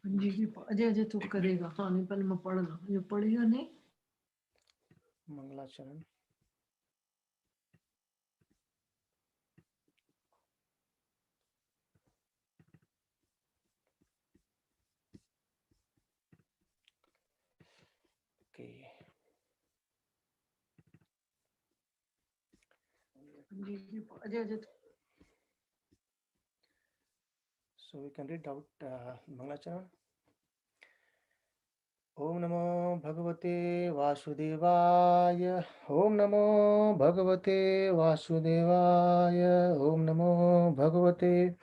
जी जी अजय अजय तू करेगा हाँ नहीं पहले मैं पढ़ना जो पढ़ेगा नहीं मंगलाचरण okay. Ji ji Ajay Ajay So we can read out Mangalacharan. Om Namo Bhagavate Vasudevaya. Om Namo Bhagavate Vasudevaya. Om Namo Bhagavate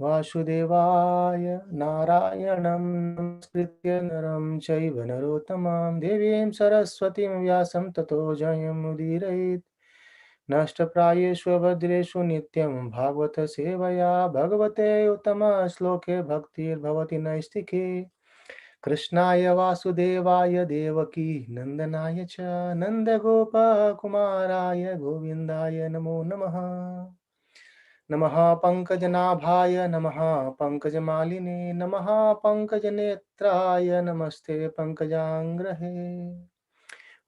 Vasudevaya. Narayanam Namaskritya Naram Chaiva Narottamam Devim Saraswatim Vyasam Tato Jayam Udirayit. नष्टप्रायेषु भद्रेषु नित्यं भागवत सेवया भगवते उत्तम श्लोके भक्तिर्भवति नैष्टिके कृष्णाय वासुदेवाय देवकी नंदनाय च नन्दगोपकुमाराय गोविन्दाय नमो नमः नमः पंकजनाभाय नमः पंकजमालिने नमः पंकजनेत्राय नमस्ते पंकजांग्रहे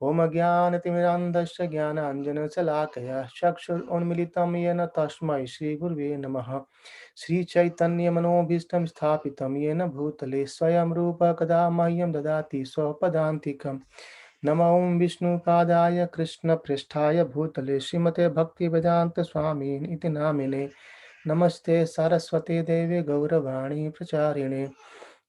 ओम ज्ञानतिमिरान्धस्य ज्ञानाञ्जनशलाकया चक्षुरुन्मीलितं येन तस्मै श्रीगुरुवे नमः श्रीचैतन्यमनोभीष्टं स्थापितं येन भूतले स्वयं रूप कदा मह्यं ददाति स्वपदान्तिकं नमो विष्णुपादाय कृष्णपृष्ठाय भूतले श्रीमते भक्तिवेदान्तस्वामिन् इति नामिने नमस्ते सरस्वती देवे गौरवाणी प्रचारिणे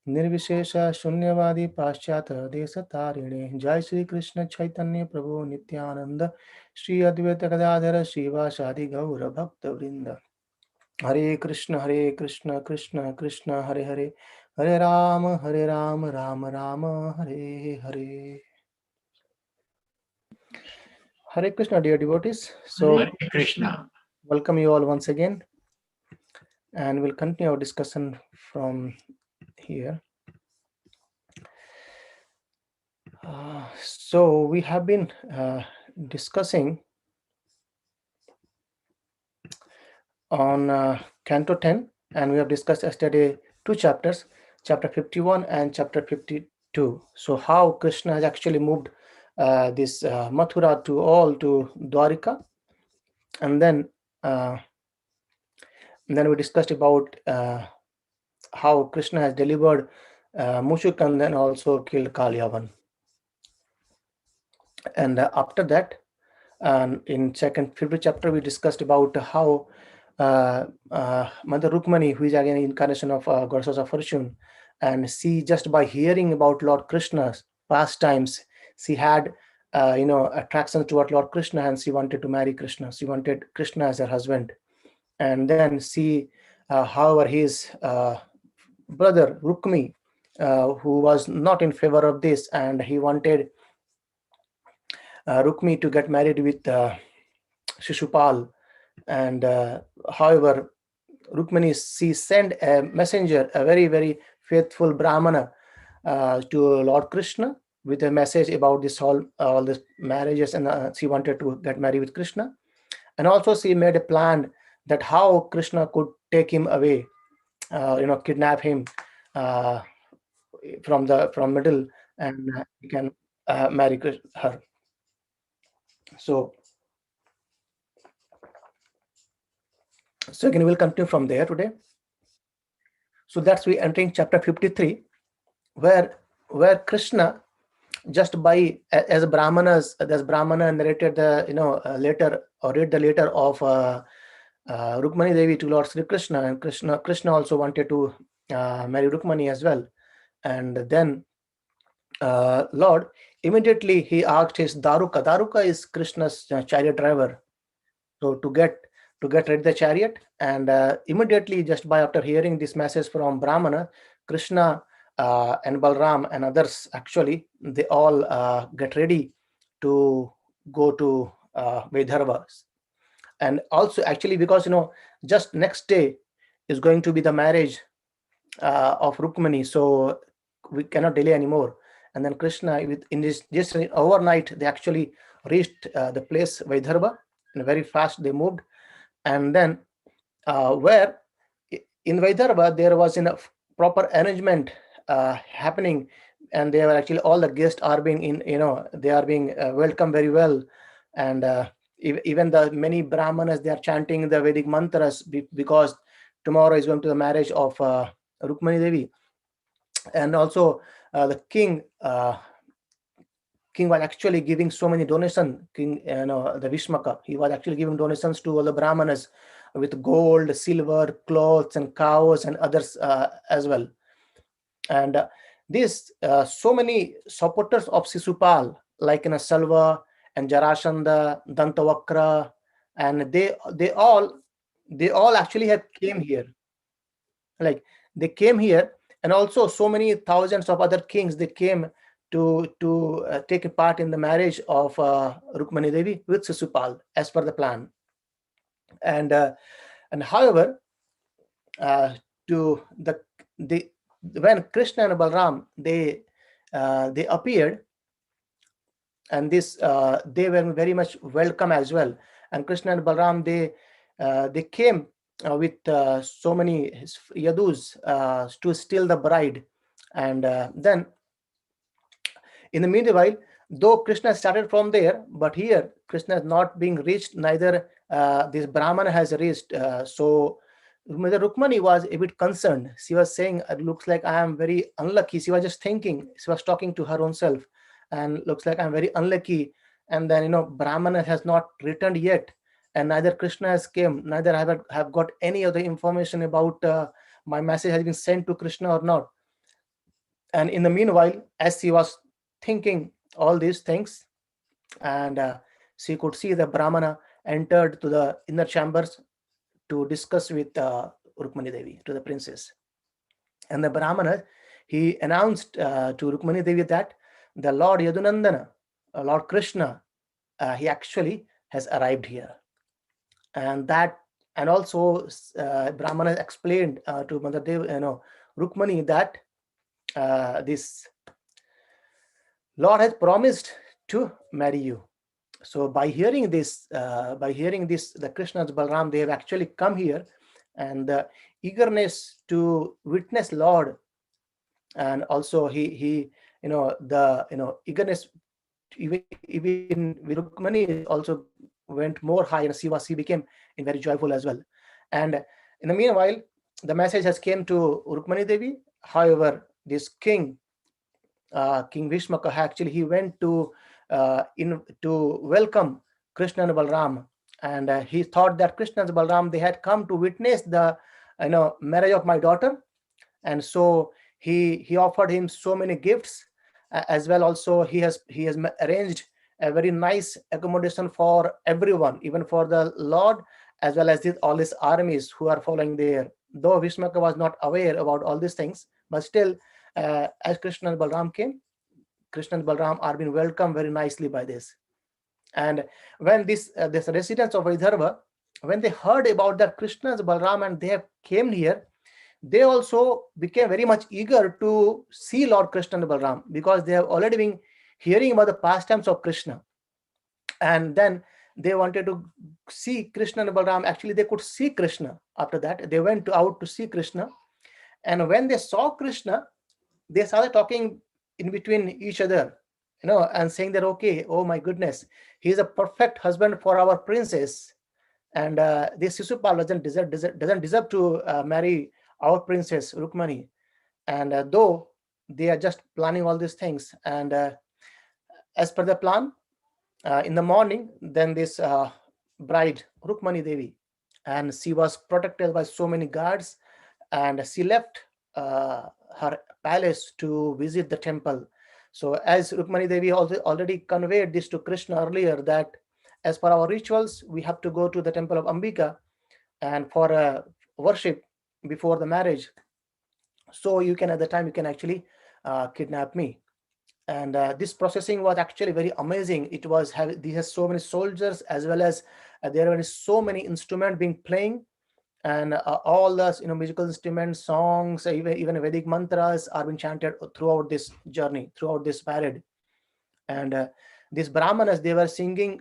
निर्विशेष शून्यवादी पाश्चात देश तारिणे जय श्री कृष्ण चैतन्य प्रभु नित्यानंद श्री अद्वैत गदाधर श्रीवासादि गौर भक्त वृंद हरे Krishna Krishna Krishna Hare Hare Hare Ram Ram Ram Hare Hare. Hare Krishna, dear devotees. So Hare Krishna. Welcome you all once again, and we'll continue our discussion from here. So we have been discussing on Canto 10, and we have discussed yesterday two chapters, chapter 51 and chapter 52. So how Krishna has actually moved this Mathura to Dwarika, and then we discussed about how Krishna has delivered Mushuk and then also killed Kalyavan. And after that, in second February chapter, we discussed about how Mother Rukmiṇī, who is again incarnation of goddess of fortune, and she, just by hearing about Lord Kṛṣṇa's pastimes, she had attraction toward Lord Kṛṣṇa, and she wanted to marry Kṛṣṇa. She wanted Kṛṣṇa as her husband. And then she, however, his brother Rukmī, who was not in favor of this, and he wanted Rukmī to get married with Shishupal. And however, Rukmiṇī, she sent a messenger, a very, very faithful Brahmana, to Lord Kṛṣṇa with a message about this all these marriages, and she wanted to get married with Kṛṣṇa. And also she made a plan that how Kṛṣṇa could take him away, kidnap him from middle, and he can marry her. So again, we'll continue from there today. So that's we entering chapter 53, where Kṛṣṇa, just by as Brahmanas, as Brahmana narrated the letter, or read the letter of Rukmiṇī Devi to Lord Śrī Kṛṣṇa, and Kṛṣṇa also wanted to marry Rukmiṇī as well. And then Lord immediately he asked his Daruka. Daruka is Kṛṣṇa's chariot driver. So to get ready the chariot, and immediately, just by after hearing this message from Brahmana, Kṛṣṇa and Balram and others, actually they all get ready to go to Vidarbha. And also actually, because just next day is going to be the marriage of Rukmiṇī, so we cannot delay anymore. And then Kṛṣṇa, in this just overnight, they actually reached the place Vidarbha, and very fast they moved. And then where in Vidarbha there was enough proper arrangement happening, and they were actually, all the guests are being they are being welcomed very well. And even the many brahmanas, they are chanting the Vedic mantras because tomorrow is going to the marriage of Rukmini Devi. And also the king was actually giving so many donations. King, the Vishmaka, he was actually giving donations to all the brahmanas with gold, silver, clothes, and cows, and others as well. And these so many supporters of Sisupal, like Salva and Jarashanda, Dantavakra, and they all actually have came here. Like, they came here, and also so many thousands of other kings, they came to take a part in the marriage of Rukmini Devi with Sisupal as per the plan. And however, to the when Kṛṣṇa and Balram, they appeared, and this they were very much welcome as well. And Kṛṣṇa and Balram, they came with so many yadus to steal the bride. And then in the meanwhile, though Kṛṣṇa started from there, but here Kṛṣṇa is not being reached, neither this Brahmana has reached. So Mother Rukmini was a bit concerned. She was saying, it looks like I am very unlucky. She was just thinking, she was talking to her own self, and looks like I'm very unlucky. And then, Brahmana has not returned yet, and neither Kṛṣṇa has came, neither have got any other information about my message has been sent to Kṛṣṇa or not. And in the meanwhile, as she was thinking all these things, and she could see the Brahmana entered to the inner chambers to discuss with Rukmini Devi, to the princess. And the Brahmana, he announced to Rukmini Devi that the Lord Yadunandana, Lord Kṛṣṇa, he actually has arrived here. And also Brahmana explained to Mother Devi, Rukmini, that this Lord has promised to marry you. So by hearing this, the Krishna's Balram, they have actually come here, and the eagerness to witness Lord, and also he eagerness even with Rukmini also went more high, and he became very joyful as well. And in the meanwhile, the message has came to Rukmini Devi. However, this king Vishmaka, actually he went to welcome Kṛṣṇa and Balram, and he thought that Kṛṣṇa and Balram, they had come to witness the marriage of my daughter. And so he offered him so many gifts, as well. Also he has arranged a very nice accommodation for everyone, even for the Lord, as well as all these armies who are following there. Though Vishmaka was not aware about all these things, but still, as Kṛṣṇa and Balram came, Kṛṣṇa and Balram are being welcomed very nicely by this. And when this residents of Vidarbha, when they heard about that Kṛṣṇa and Balram and they have came here, they also became very much eager to see Lord Kṛṣṇa and Balram, because they have already been hearing about the pastimes of Kṛṣṇa. And then they wanted to see Kṛṣṇa and Balram. Actually, they could see Kṛṣṇa. After that, they went out to see Kṛṣṇa. And when they saw Kṛṣṇa, they started talking in between each other, and saying that, okay, oh my goodness, he is a perfect husband for our princess, and this Sisupal doesn't deserve to marry our princess Rukmini. And though they are just planning all these things, and as per the plan, in the morning, then this bride Rukmini Devi, and she was protected by so many guards, and she left her palace to visit the temple. So as Rukmini Devi also already conveyed this to Kṛṣṇa earlier, that as per our rituals, we have to go to the temple of Ambika and for worship before the marriage. So you can, at the time, you can actually kidnap me. And this processing was actually very amazing. It was these so many soldiers, as well as there were so many instruments being playing, and all the musical instruments, songs, even Vedic mantras are being chanted throughout this journey, throughout this parade. And these brahmanas, they were singing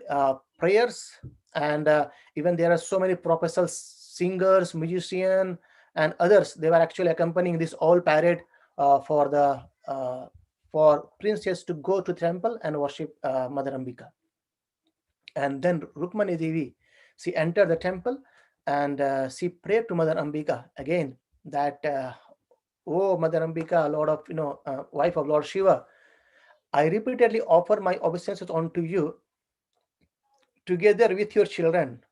prayers, and even there are so many professional singers, musicians, and others. They were actually accompanying this all parade for princess to go to temple and worship Mother Ambika. And then Rukmini Devi, she entered the temple and she prayed to Mother Ambika again that, oh Mother Ambika, Lord of, wife of Lord Shiva, I repeatedly offer my obeisances unto you together with your children,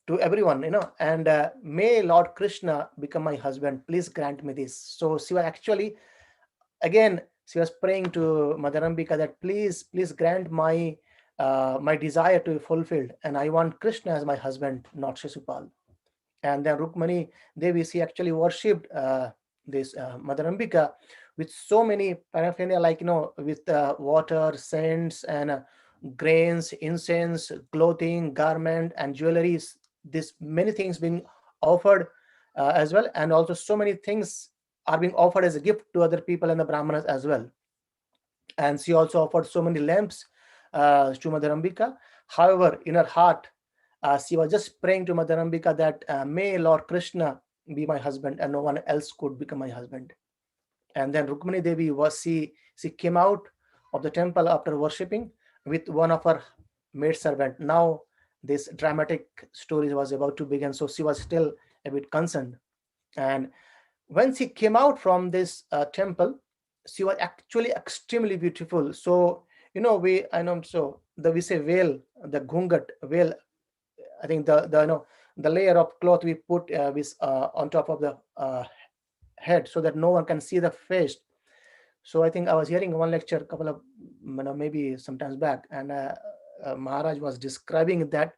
to everyone, and may Lord Krishna become my husband. Please grant me this. So she was actually, again, she was praying to Mother Ambika that please grant my desire to be fulfilled, and I want Krishna as my husband, not Shishupal. And then Rukmini Devi, she actually worshipped this Mother Ambika with so many paraphernalia, like, with water, scents, and grains, incense, clothing, garment, and jewelries. This many things being offered as well, and also so many things are being offered as a gift to other people and the Brahmanas as well. And she also offered so many lamps to Mother Ambika. However, in her heart, she was just praying to Mother Ambika that may Lord Krishna be my husband and no one else could become my husband. And then Rukmini Devi she came out of the temple after worshipping with one of her maid servant. Now this dramatic story was about to begin, so she was still a bit concerned. And when she came out from this temple, she was actually extremely beautiful. So we say veil, the gungat veil. I think the layer of cloth we put on top of the head so that no one can see the face. So I think I was hearing one lecture a couple of maybe sometimes back, and Maharaj was describing that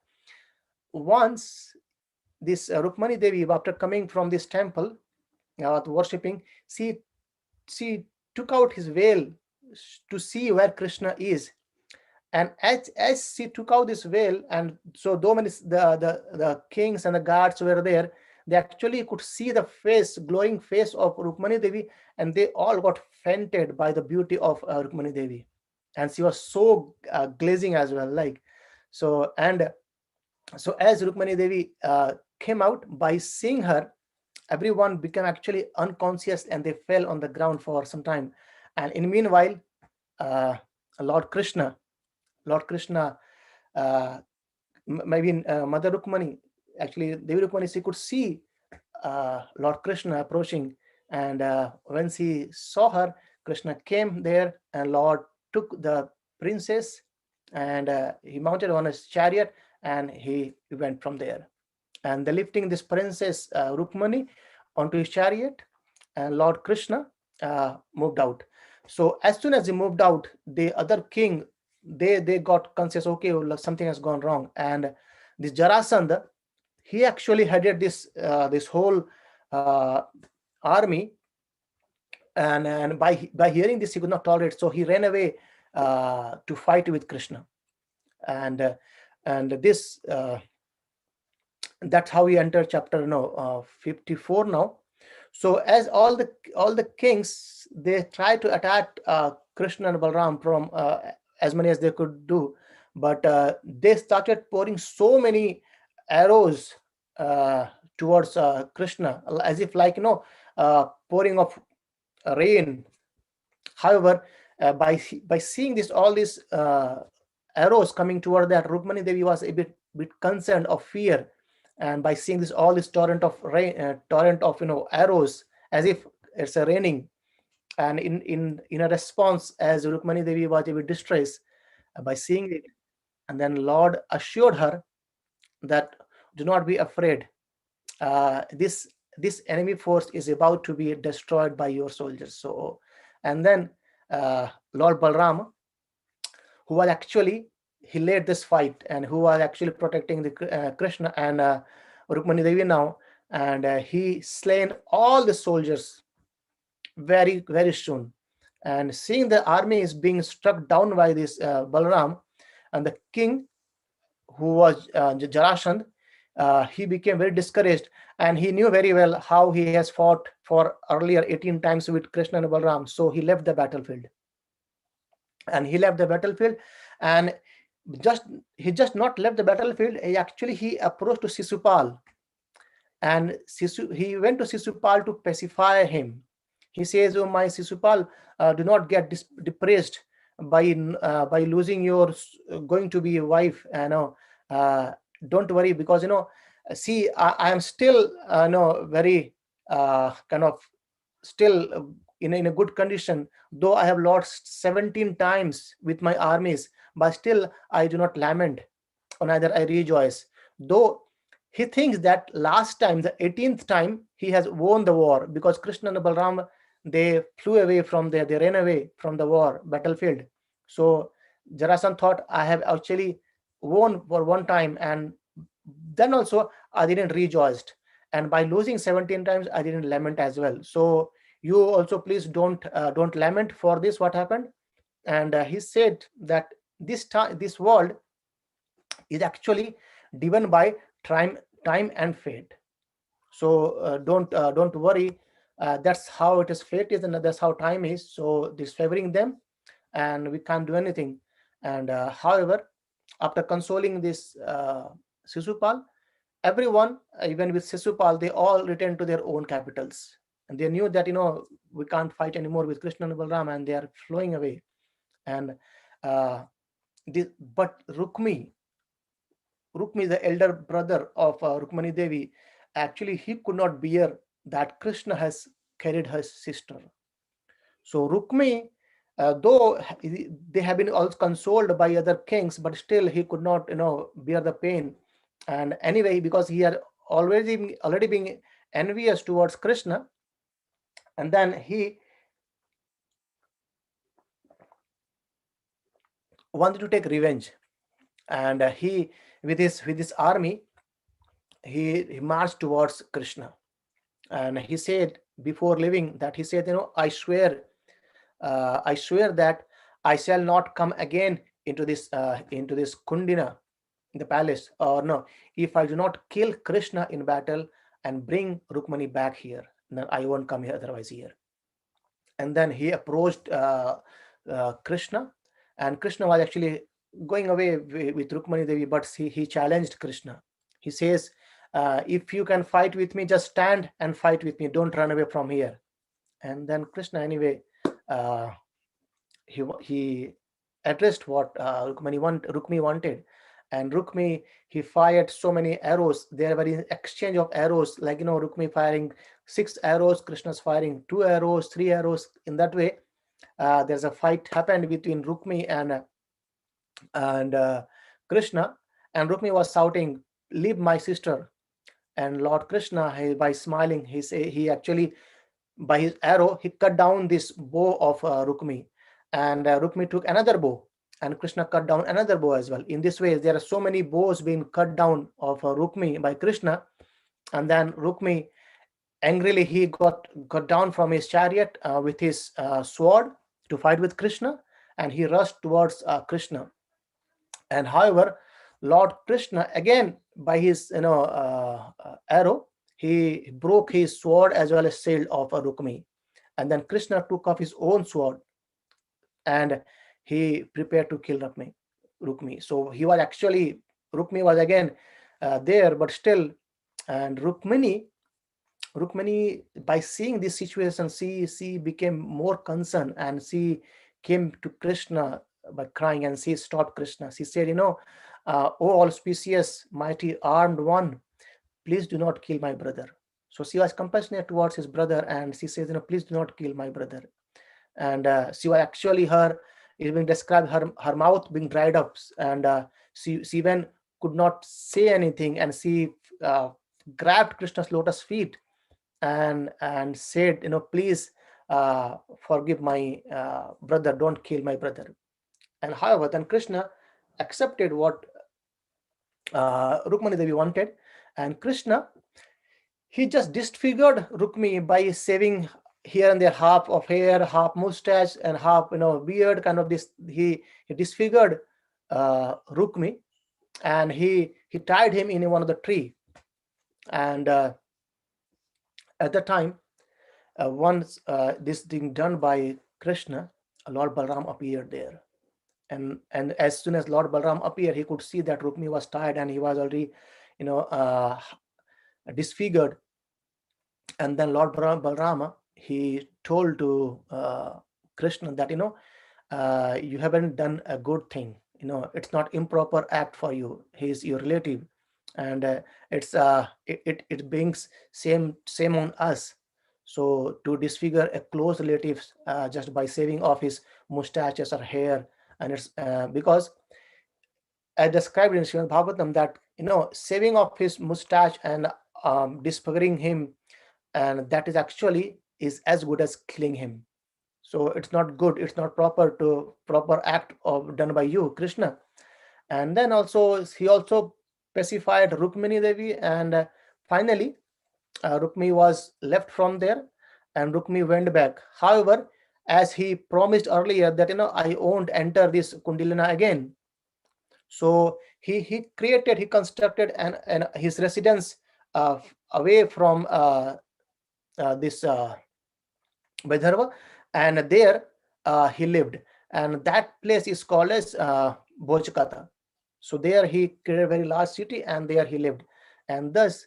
once this Rukmani Devi, after coming from this temple worshipping, she took out his veil to see where Krishna is. And as she took out this veil, and so though many the kings and the guards were there, they actually could see the glowing face of Rukmani Devi, and they all got fainted by the beauty of Rukmani Devi. And she was so glazing as well, like so. And so as Rukmani Devi came out, by seeing her, everyone became actually unconscious and they fell on the ground for some time. And in meanwhile, Lord Krishna, maybe Mother Rukmani, actually Devi Rukmani, she could see Lord Krishna approaching. And when she saw her, Krishna came there, and Lord took the princess, and he mounted on his chariot, and he went from there. And the lifting this princess Rukmani onto his chariot, and Lord Krishna moved out. So as soon as he moved out, the other king, they got conscious, okay, well, something has gone wrong. And this Jarasandha, he actually headed this whole army, and by hearing this, he could not tolerate, so he ran away to fight with Krishna. And this that's how we enter chapter 54 now. So as all the kings, they tried to attack Krishna and Balram from as many as they could do, but they started pouring so many arrows towards Krishna, as if like pouring of rain. However, by seeing all these arrows coming toward that, Rukmani Devi was a bit concerned of fear, and by seeing all this torrent of rain, arrows, as if it's raining, and in a response, as Rukmani Devi was a bit distressed by seeing it, and then Lord assured her that do not be afraid. This enemy force is about to be destroyed by your soldiers. So, and then Lord Balram, who was actually, he led this fight, and who was actually protecting the Krishna and Rukmani Devi now, and he slain all the soldiers very, very soon. And seeing the army is being struck down by this Balram, and the king, who was Jarasandha, he became very discouraged, and he knew very well how he has fought for earlier 18 times with Krishna and Balram. So he left the battlefield. And he left the battlefield, and he just not left the battlefield. He approached to Shishupal, and he went to Shishupal to pacify him. He says, "Oh, my Sisupal, do not get depressed by losing your going to be wife. Don't worry, because see, I am still very kind of still in a good condition, though I have lost 17 times with my armies, but still I do not lament, or neither I rejoice. Though he thinks that last time, the 18th time, he has won the war, because Kṛṣṇa and Balram, they flew away from there, they ran away from the war battlefield. So Jarasandha thought, I have actually won for one time, and then also I didn't rejoice. And by losing 17 times, I didn't lament as well. So you also please don't lament for this, what happened. And he said that this world is actually driven by time and fate. So don't worry. That's how it is. Fate is, and that's how time is. So this favoring them, and we can't do anything. And however, after consoling this Sisupal, everyone, even with Sisupal, they all returned to their own capitals, and they knew that we can't fight anymore with Kṛṣṇa and Balram, and they are flowing away. And but Rukmī, the elder brother of Rukmani Devi, actually he could not bear that Kṛṣṇa has carried her sister. So Rukmī, though they have been also consoled by other kings, but still he could not bear the pain. And anyway, because he had already been envious towards Kṛṣṇa, and then he wanted to take revenge, and he with his army, he marched towards Kṛṣṇa, and he said before leaving that, he said, I swear that I shall not come again into this Kuṇḍina, the palace, or no, if I do not kill Kṛṣṇa in battle and bring Rukmini back here, then I won't come here otherwise here. And then he approached Kṛṣṇa, and Kṛṣṇa was actually going away with Rukmani Devi, but he challenged Kṛṣṇa. He says, if you can fight with me, just stand and fight with me, don't run away from here. And then Kṛṣṇa anyway, he addressed what Rukmī wanted. And Rukmī, he fired so many arrows. There were an exchange of arrows, like Rukmī firing 6 arrows, Kṛṣṇa's firing 2 arrows, 3 arrows. In that way, there's a fight happened between Rukmī and Kṛṣṇa. And Rukmī was shouting, "Leave my sister." And Lord Kṛṣṇa, by smiling, he actually, by his arrow, he cut down this bow of Rukmī. And Rukmī took another bow, and Kṛṣṇa cut down another bow as well. In this way, there are so many bows being cut down of Rukmī by Kṛṣṇa. And then Rukmī, angrily, he got down from his chariot with his sword to fight with Kṛṣṇa, and he rushed towards Kṛṣṇa. And however, Lord Kṛṣṇa, again, by his arrow, he broke his sword as well as shield of Rukmī. And then Kṛṣṇa took off his own sword, and he prepared to kill Rukmī. So he was actually, Rukmī was again there, but still, and Rukmini, by seeing this situation, she became more concerned, and she came to Kṛṣṇa by crying, and she stopped Kṛṣṇa. She said, "O auspicious, mighty, armed one, please do not kill my brother." So she was compassionate towards his brother, and she says, "Please do not kill my brother." And she was actually, it being described, her mouth being dried up, and she even could not say anything, and she grabbed Kṛṣṇa's lotus feet and said, "Please forgive my brother, don't kill my brother." And however, then Kṛṣṇa accepted what Rukmani Devi wanted, and Kṛṣṇa, he just disfigured Rukmī by shaving here and there half of hair, half mustache, and half beard, kind of this. He disfigured Rukmī, and he tied him in one of the tree. And at the time, once this thing done by Kṛṣṇa, Lord Balram appeared there. And as soon as Lord Balram appeared, he could see that Rukmī was tied, and he was already disfigured. And then Lord Balram, he told to Kṛṣṇa that, you haven't done a good thing. It's not improper act for you. He is your relative, and it brings same on us. So to disfigure a close relative just by saving off his mustaches or hair, and it's because I described in Srimad Bhagavatam that saving off his mustache and disfiguring him, and that is actually is as good as killing him. So it's not good, it's not proper act of done by you, Kṛṣṇa. And then also he also pacified Rukmiṇī Devi, and finally Rukmī was left from there, and Rukmī went back. However, as he promised earlier that I won't enter this Kuṇḍina again, so he constructed and his residence away from this Vidarbha, and there he lived, and that place is called as Bhojkata. So there he created a very large city, and there he lived, and thus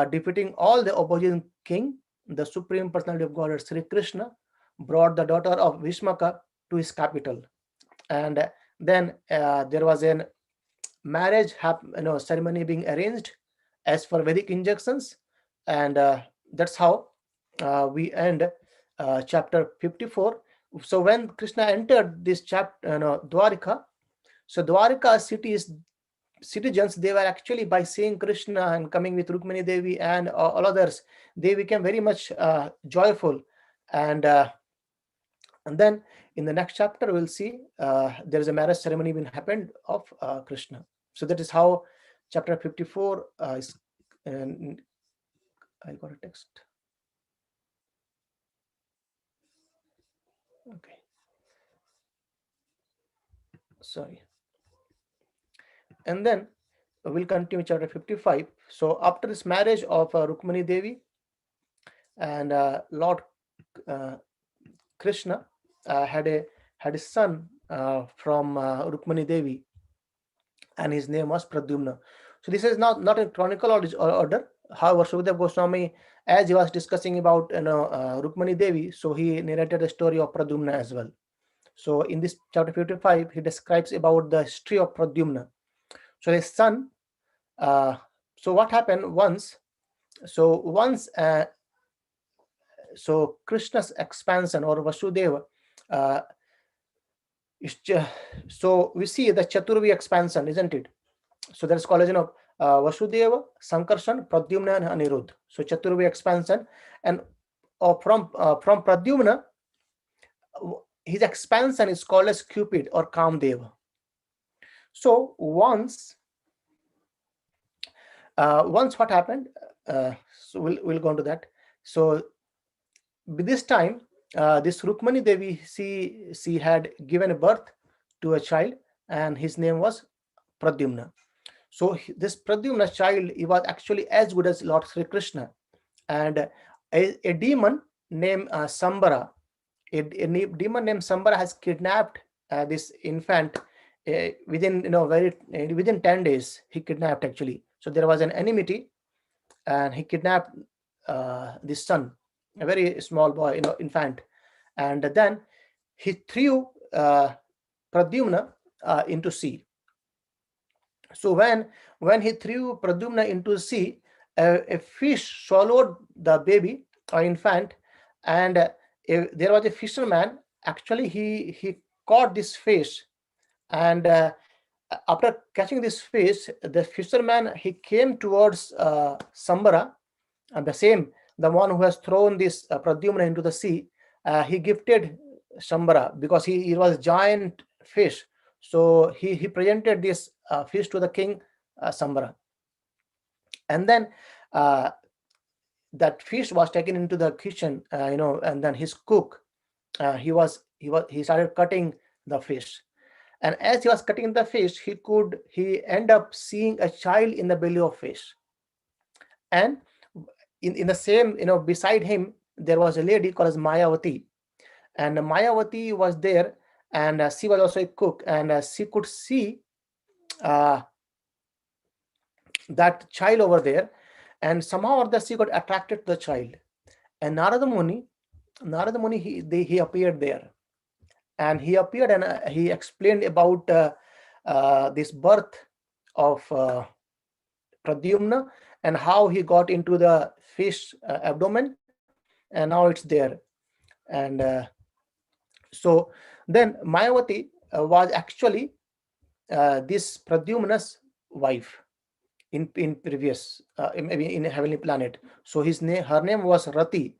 defeating all the opposing king, the Supreme Personality of Godhead Śrī Kṛṣṇa brought the daughter of Bhishmaka to his capital, and then there was a marriage ceremony being arranged as per Vedic injunctions, and that's how we end chapter 54. So when Kṛṣṇa entered this chapter, Dwarika, so Dwarika citizens, they were actually, by seeing Kṛṣṇa and coming with Rukmiṇī Devi and all others, they became very much joyful, and then in the next chapter we'll see there is a marriage ceremony being happened of Kṛṣṇa. So that is how chapter 54 is. And I got a text. Okay, sorry. And then we'll continue chapter 55. So after this marriage of Rukmiṇī Devi and Lord Kṛṣṇa had a son from Rukmiṇī Devi, and his name was Pradyumna. So this is not in chronicle order. However, Sukadeva Goswami, as he was discussing about Rukmiṇī Devi, so he narrated the story of Pradyumna as well. So in this chapter 55, he describes about the history of Pradyumna. So his son. So what happened once? So Krishna's expansion, or Vasudeva. So we see the Chaturvi expansion, isn't it? So that is called as Vasudeva, Sankarshan, Pradyumna, and Aniruddha. So Chaturvi expansion, and from Pradyumna, his expansion is called as Cupid or Kamdeva. So once what happened? So we'll go into that. So by this time, this Rukmiṇī Devi, she had given birth to a child, and his name was Pradyumna. So this Pradyumna child, he was actually as good as Lord Śrī Kṛṣṇa, and a demon named Syambara, a demon named Syambara has kidnapped this infant within 10 days. He kidnapped actually. So there was an enmity, and he kidnapped this son, a very small boy, infant, and then he threw Pradyumna into sea. So when he threw Pradyumna into sea, a fish swallowed the baby or infant, and there was a fisherman. Actually, he caught this fish, and after catching this fish, the fisherman, he came towards Syambara, and the one who has thrown this Pradyumna into the sea. He gifted Syambara because he was a giant fish. So he presented this fish to the king Syambara, and then that fish was taken into the kitchen, and then his cook, he started cutting the fish, and as he was cutting the fish, he ended up seeing a child in the belly of fish, and in the same, beside him there was a lady called as Mayavati, and Mayavati was there, and she was also a cook, and she could see that child over there, and somehow or other she got attracted to the child. And Narada Muni, Narada Muni, he appeared there, and he appeared and he explained about this birth of Pradyumna and how he got into the fish abdomen, and now it's there. And so then Mayavati was actually this Pradyumna's wife in previous maybe in a heavenly planet. So her name was Rati.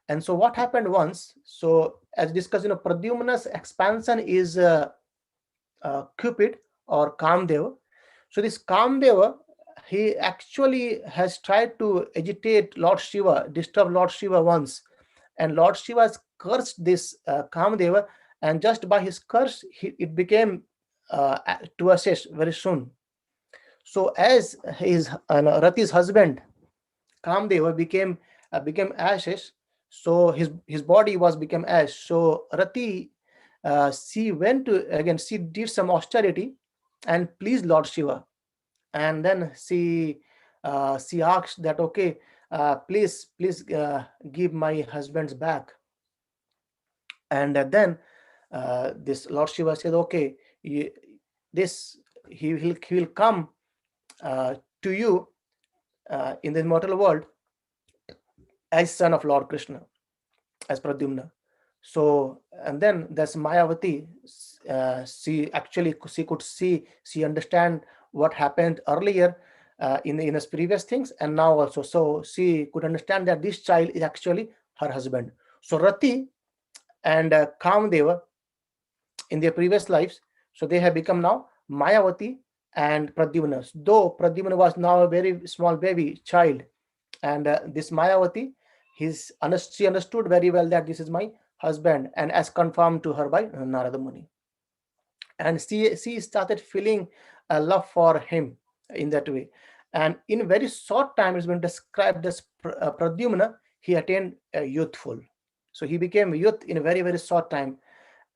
And so what happened once, so as discussed, Pradyumna's expansion is Cupid or Kamdeva. So this Kamdeva, he actually has tried to agitate Lord Shiva, disturb Lord Shiva once, and Lord Shiva has cursed this Kamdeva, and just by his curse, it became to ashes very soon. So as his Rati's husband Kamdeva became ashes, so his body was became ash. So Rati, she went to again, she did some austerity and pleased Lord Shiva, and then she asked that, okay, please give my husband's back. And then this Lord Shiva said, okay, he will come to you in the immortal world as son of Lord Kṛṣṇa, as Pradyumna. So, and then there's Mayavati. She could see, she understand what happened earlier in his previous things, and now also. So she could understand that this child is actually her husband. So Rati and Kamdeva in their previous lives, so they have become now Mayavati and Pradyumna. Though Pradyumna was now a very small baby child, and this Mayavati, she understood very well that this is my husband, and as confirmed to her by Narada Muni. And she started feeling a love for him in that way. And in very short time, it's been described as Pradyumna, he attained youthful. So he became youth in a very, very short time.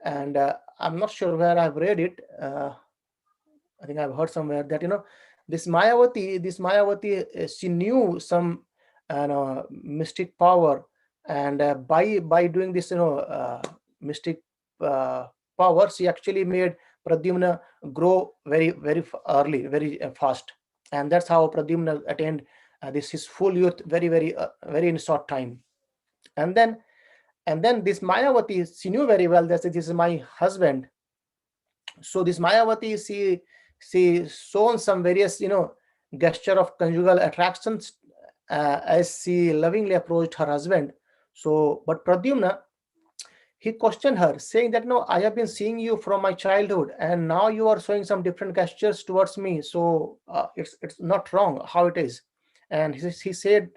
And I'm not sure where I've read it. I think I've heard somewhere that, this Mayavati, she knew some mystic power, and by doing this mystic power, she actually made Pradyumna grow very, very early, very fast, and that's how Pradyumna attained his full youth very, very in short time. And then this Mayavati, she knew very well that this is my husband. So this Mayavati, she shown some various gesture of conjugal attractions as she lovingly approached her husband. So, but Pradyumna, he questioned her, saying that, no, I have been seeing you from my childhood, and now you are showing some different gestures towards me. So it's not wrong how it is. And he said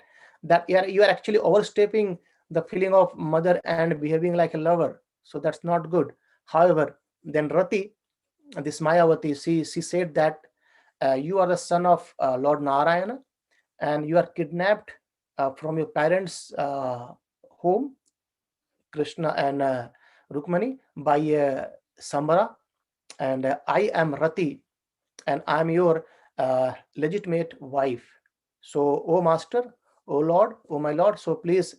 that you are actually overstepping the feeling of mother and behaving like a lover. So that's not good. However, then Rati, this Mayavati, she said that you are the son of Lord Narayana, and you are kidnapped from your parents' home, Kṛṣṇa and Rukmiṇī, by Syambara, and I am Rati, and I am your legitimate wife. So, O Master, O Lord, O my Lord, so please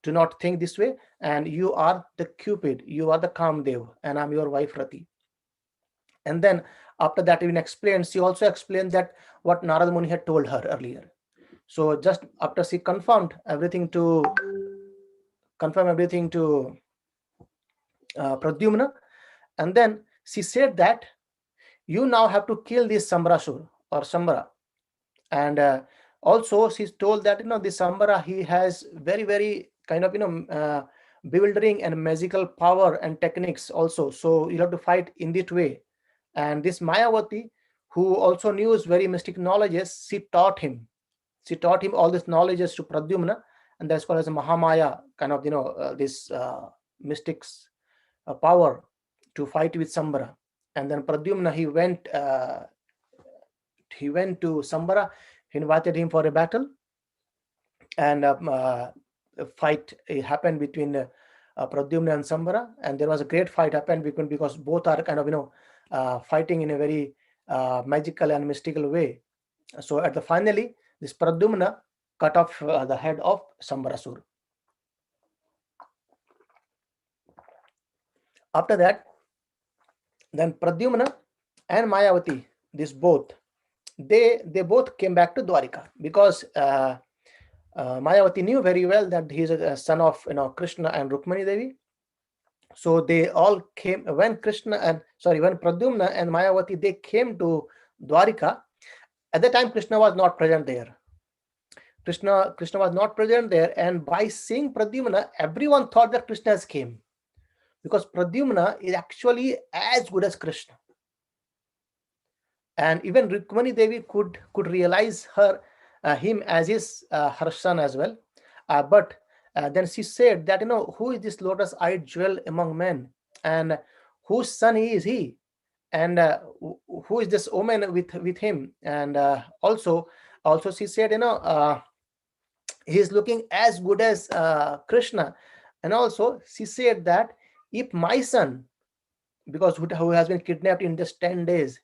do not think this way, and you are the Cupid, you are the Kamdev, and I'm your wife Rati. And then after that, even explained, she also explained that what Narada Muni had told her earlier. So just after she confirmed everything to Pradyumna, and then she said that you now have to kill this Sambarasur or Śambara. And also she's told that this Śambara, he has very, very kind of bewildering and magical power and techniques also. So you have to fight in that way. And this Mayavati, who also knew very mystic knowledges, she taught him all these knowledges to Pradyumna, and that's called as a Mahamaya, kind of this mystics power to fight with Śambara. And then Pradyumna, he went to Śambara, he invited him for a battle, and a fight happened between Pradyumna and Śambara, and there was a great fight happened because both are kind of fighting in a very magical and mystical way. So finally, this Pradyumna cut off the head of Sambarasur. After that, then Pradyumna and Mayavati, this both, they both came back to Dwarika, because Mayavati knew very well that he is a son of Kṛṣṇa and Rukmiṇī Devi. So they all came when Pradyumna and Mayavati, they came to Dwarika. At the time, Kṛṣṇa was not present there. Kṛṣṇa was not present there, and by seeing Pradyumna, everyone thought that Kṛṣṇa has came, because Pradyumna is actually as good as Kṛṣṇa. And even Rukmiṇī Devi could realize him as her son as well. But then she said that, who is this lotus-eyed jewel among men, and whose son is he, and who is this woman with him? And also she said, he is looking as good as Kṛṣṇa. And also she said that if my son, because who has been kidnapped in just 10 days,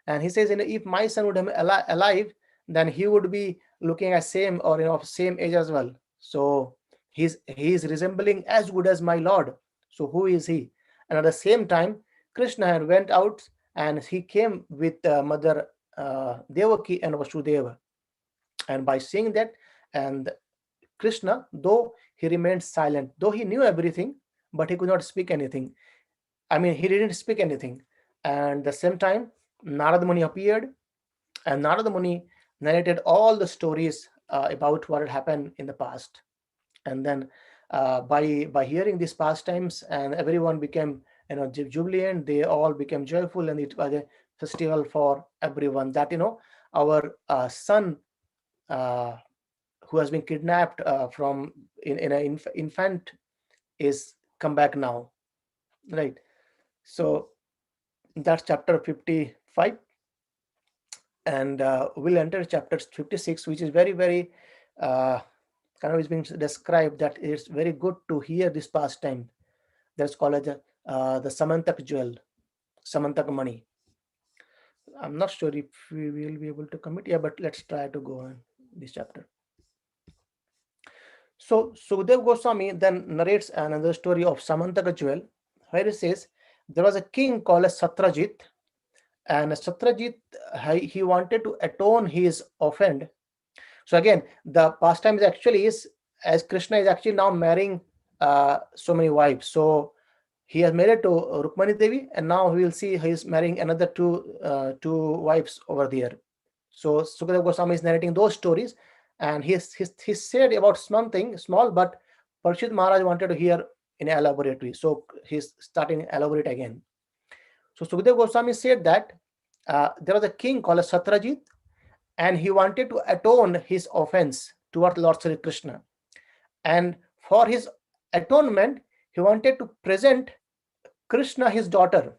and he says, if my son would have alive, then he would be looking as same, or same age as well. So he is resembling as good as my Lord. So who is he? And at the same time, Kṛṣṇa went out and he came with Mother Devaki and Vasudeva. And by seeing that, and Kṛṣṇa, though he remained silent, though he knew everything, but he could not speak anything. I mean, he didn't speak anything. And at the same time, Narada Muni appeared, and Narada Muni narrated all the stories about what had happened in the past. And then by hearing these pastimes, and everyone became jubilant, they all became joyful, and it was a festival for everyone, that our son who has been kidnapped from in an infant is come back now, right? So that's chapter 55, and we'll enter chapter 56, which is very, very kind of is being described that it's very good to hear this pastime. That's called as the Syamantaka jewel, Syamantaka money. I'm not sure if we will be able to commit, but let's try to go on this chapter. So Sukadeva Goswami then narrates another story of Syamantaka jewel, where he says there was a king called as Satrājit, and Satrājit, he wanted to atone his offense. So again, the pastime is actually as Kṛṣṇa is actually now marrying so many wives. So he has married to Rukmiṇī Devi, and now we will see he is marrying another two wives over there. So Sukadeva Goswami is narrating those stories, and he said about something small, but Parikshit Maharaj wanted to hear in elaboratory. So he's starting elaborate again. So Sukadeva Goswami said that there was a king called Satrājit, and he wanted to atone his offense toward Lord Śrī Kṛṣṇa. And for his atonement, he wanted to present Kṛṣṇa, his daughter.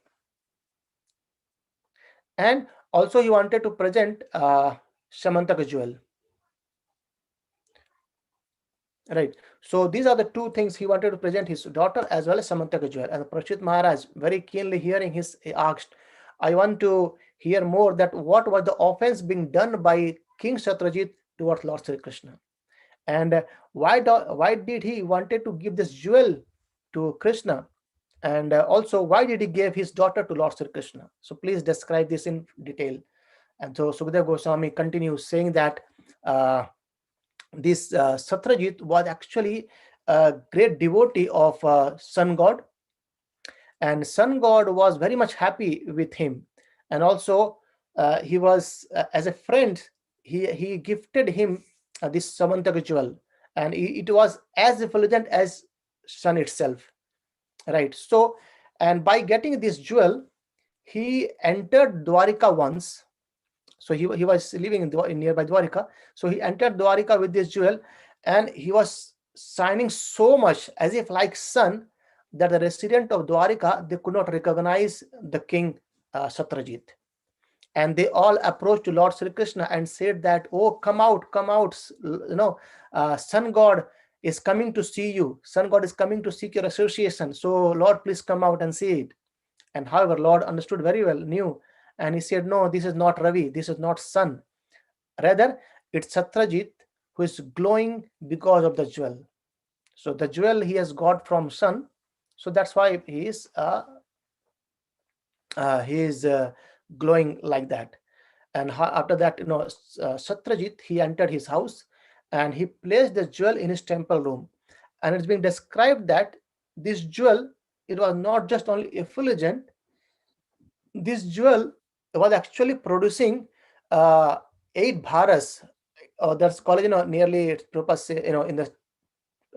And also he wanted to present Syamantaka jewel. Right. So these are the two things he wanted to present, his daughter as well as Syamantaka jewel. And Parikshit Maharaj, very keenly hearing he asked, I want to hear more that what was the offense being done by King Satrājit towards Lord Śrī Kṛṣṇa, and why did he wanted to give this jewel to Kṛṣṇa, and also why did he give his daughter to Lord Śrī Kṛṣṇa? So please describe this in detail. And so Sukadeva Goswami continues saying that this Satrājit was actually a great devotee of sun god, and sun god was very much happy with him. And also he was as a friend, he gifted him this Syamantaka jewel, and it was as effulgent as sun itself, right? So, and by getting this jewel, he entered Dwarika once. So he was living in nearby Dwarika. So he entered Dwarika with this jewel, and he was shining so much as if like sun, that the resident of Dwarika, they could not recognize the king Satrājit. And they all approached to Lord Śrī Kṛṣṇa and said that, oh, come out, sun god is coming to see you. Sun god is coming to seek your association. So Lord, please come out and see it. And however, Lord understood very well, knew, and he said, no, this is not Ravi, this is not sun. Rather, it's Satrājit who is glowing because of the jewel. So the jewel he has got from sun. So that's why he is he is glowing like that. And after that, Satrājit, he entered his house and he placed the jewel in his temple room. And it's being described that this jewel, it was not just only effulgent. This jewel was actually producing 8 bharas. That's called, nearly, it's purpose, in the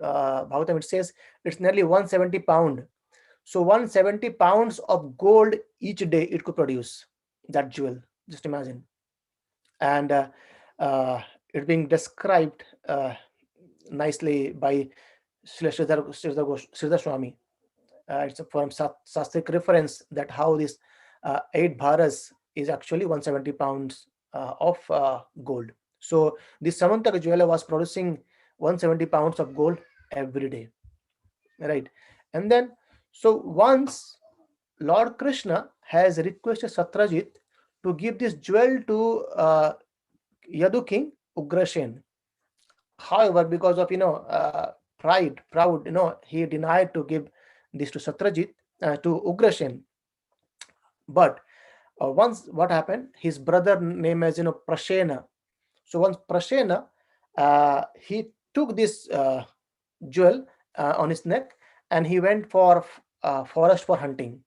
Bhagavatam, it says it's nearly 170 pound. So 170 pounds of gold each day it could produce, that jewel. Just imagine. And it's being described nicely by Sridhar Swami. It's from Sastric reference that how this 8 bharas is actually 170 pounds of gold. So this Syamantaka jeweler was producing 170 pounds of gold every day, right? And then, so once Lord Kṛṣṇa has requested Satrājit to give this jewel to Yadu king Ugrasen. However, because of proud, he denied to give this to Satrājit, to Ugrasen. But once what happened, his brother name as Kṛṣṇa. So once Kṛṣṇa, he took this jewel on his neck and he went for forest for hunting.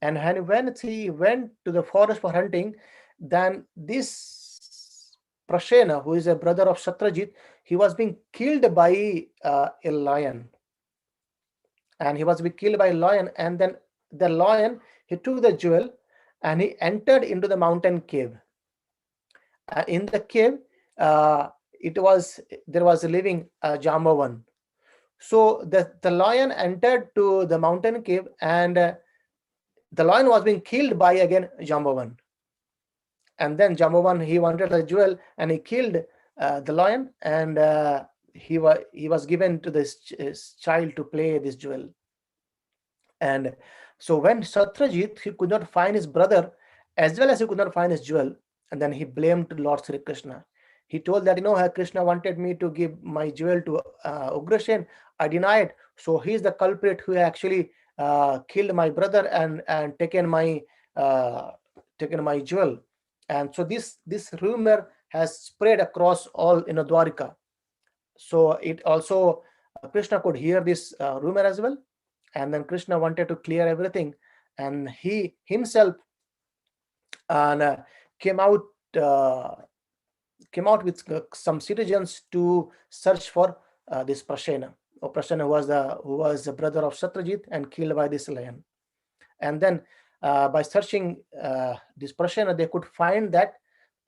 And when he went to the forest for hunting, then this Kṛṣṇa, who is a brother of Satrājit, he was being killed by a lion. And he was being killed by a lion. And then the lion, he took the jewel and he entered into the mountain cave. In the cave, there was living Jāmbavān. So the lion entered to the mountain cave, and the lion was being killed by again Jāmbavān. And then Jāmbavān, he wanted the jewel and he killed the lion, and he was given to this child to play this jewel. And so when Satrājit, he could not find his brother as well as he could not find his jewel, and then he blamed Lord Śrī Kṛṣṇa. He told that, Kṛṣṇa wanted me to give my jewel to Ugrasen. I denied. So he's the culprit who actually killed my brother and taken my jewel. And so this rumor has spread across all Dwarika. So it also Kṛṣṇa could hear this rumor as well, and then Kṛṣṇa wanted to clear everything, and he himself came out with some citizens to search for this Kṛṣṇa. Kṛṣṇa who was the brother of Satrājit and killed by this lion. And then by searching this Kṛṣṇa, they could find that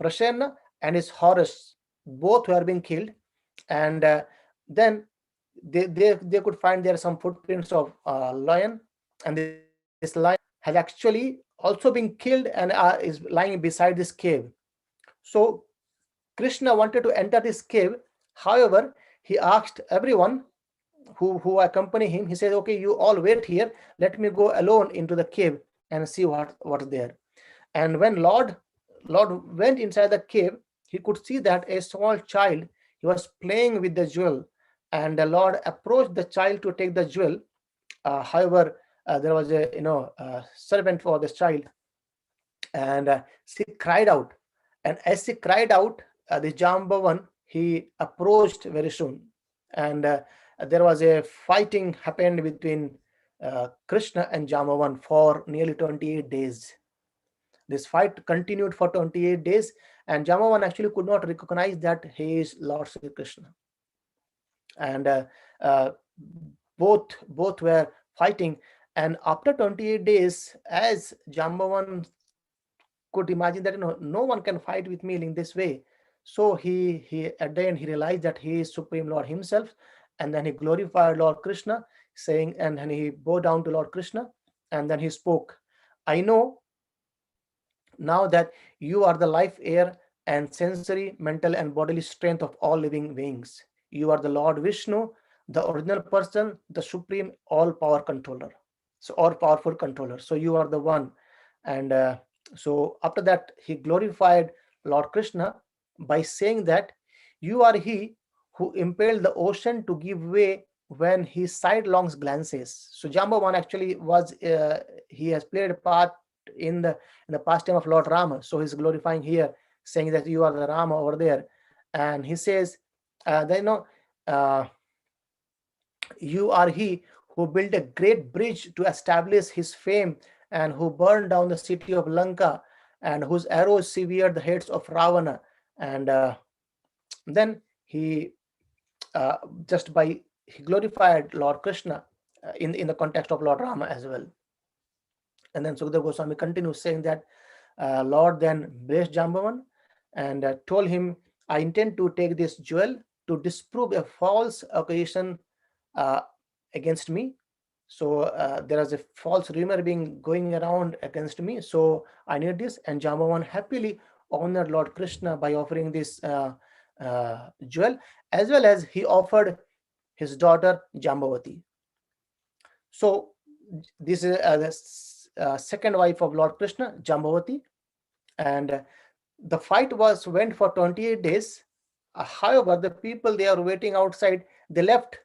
Kṛṣṇa and his horse both were being killed, and then they could find there some footprints of lion, and this lion has actually also been killed and is lying beside this cave. So Kṛṣṇa wanted to enter this cave. However, he asked everyone who accompany him. He said, okay, you all wait here, let me go alone into the cave and see what's there. And when Lord went inside the cave, he could see that a small child, he was playing with the jewel, and the Lord approached the child to take the jewel. However, there was a servant for this child, and she cried out. And as she cried out, the Jāmbavān, he approached very soon, and there was a fighting happened between Kṛṣṇa and Jāmbavān for nearly 28 days. This fight continued for 28 days, and Jāmbavān actually could not recognize that he is Lord Śrī Kṛṣṇa. And both were fighting, and after 28 days, as Jāmbavān could imagine that no one can fight with me in this way, so he at the end he realized that he is Supreme Lord himself, and then he glorified Lord Kṛṣṇa, saying, and then he bowed down to Lord Kṛṣṇa, and then he spoke, I know now that you are the life, air, and sensory, mental, and bodily strength of all living beings. You are the Lord Vishnu, the original person, the supreme all-power controller. So all-powerful controller. So you are the one. And so after that, he glorified Lord Kṛṣṇa by saying that you are he who impelled the ocean to give way when he sidelong glances. So Jāmbavān actually was, he has played a part in the pastime of Lord Rama. So he's glorifying here, saying that you are the Rama over there. And he says, you are he who built a great bridge to establish his fame, and who burned down the city of Lanka, and whose arrows severed the heads of Ravana. And then he he glorified Lord Kṛṣṇa in the context of Lord Rama as well. And then Sukadeva Goswami continues saying that Lord then blessed Jāmbavān and told him, I intend to take this jewel to disprove a false accusation against me. So there is a false rumor going around against me. So I need this. And Jāmbavān happily honored Lord Kṛṣṇa by offering this jewel, as well as he offered his daughter Jāmbavati. So this is the second wife of Lord Kṛṣṇa, Jāmbavati. And the fight went for 28 days. However, the people they are waiting outside, they left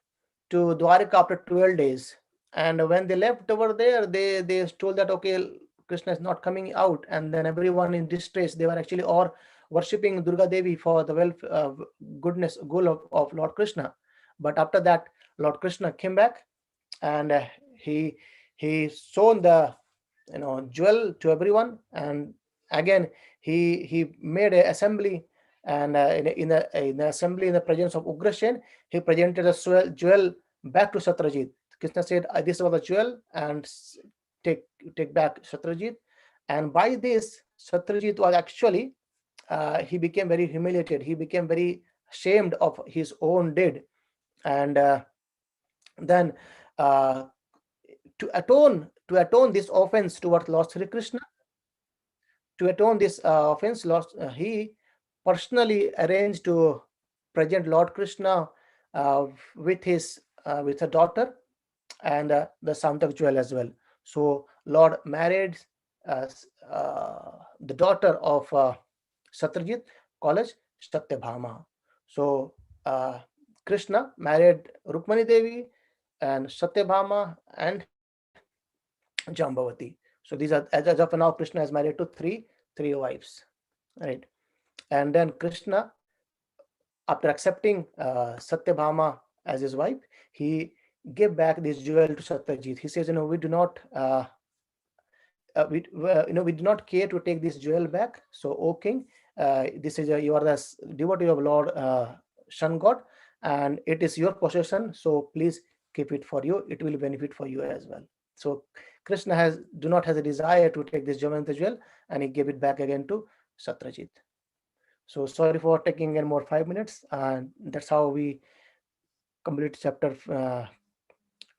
to Dwarika after 12 days. And when they left over there, they told that, okay, Kṛṣṇa is not coming out. And then everyone in distress, they were actually all worshipping Durga Devi for the goal of Lord Kṛṣṇa. But after that, Lord Kṛṣṇa came back, and he shown the jewel to everyone. And again, he made an assembly, and in the assembly, in the presence of Ugrasen, he presented the jewel back to Satrājit. Kṛṣṇa said, this was the jewel, and take back Satrājit. And by this, Satrājit was actually he became very humiliated. He became very ashamed of his own deed. And then to atone this offense towards Lord Śrī Kṛṣṇa, to atone this offense, he personally arranged to present Lord Kṛṣṇa with a daughter and the Syamantaka jewel as well. So Lord married the daughter of Satrājit, called Satyabhama. So Kṛṣṇa married Rukmiṇī Devi and Satyabhama and Jāmbavati. So these are, as of now, Kṛṣṇa is married to three wives, right? And then Kṛṣṇa, after accepting Satyabhama as his wife, he gave back this jewel to Satyajit. He says, we do not we do not care to take this jewel back. So, O king, this is you are the devotee of Lord Sun God, and it is your possession. So please keep it for you. It will benefit for you as well. So Kṛṣṇa do not has a desire to take this jewel, and he gave it back again to Satrājit. So sorry for taking again more 5 minutes, and that's how we complete chapter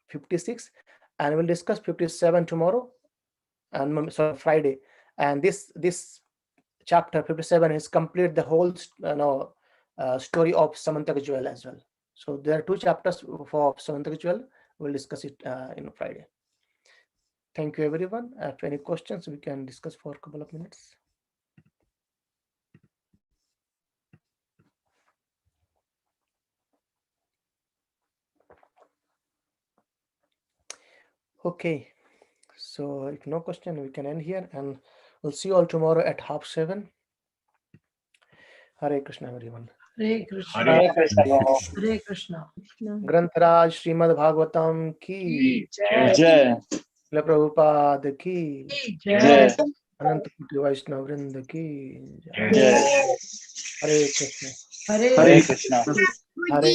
56, and we'll discuss 57 tomorrow, and Friday. And this chapter 57 is complete the whole story of Syamantaka jewel as well. So there are 2 chapters for Syamantaka jewel. We'll discuss it Friday. Thank you, everyone. If any questions, we can discuss for a couple of minutes. Okay, so if no question, we can end here, and we'll see you all tomorrow at 6:30. Hare Kṛṣṇa, everyone. Hare Kṛṣṇa. Hare Kṛṣṇa. Hare Kṛṣṇa. Grantaraj Srimad Bhagavatam ki Jai. Srila Prabhupada ki Jai. Ananta Koti Vaishnava Vrinda ki Jai. Hare Kṛṣṇa. Hare Hare Kṛṣṇa. Hare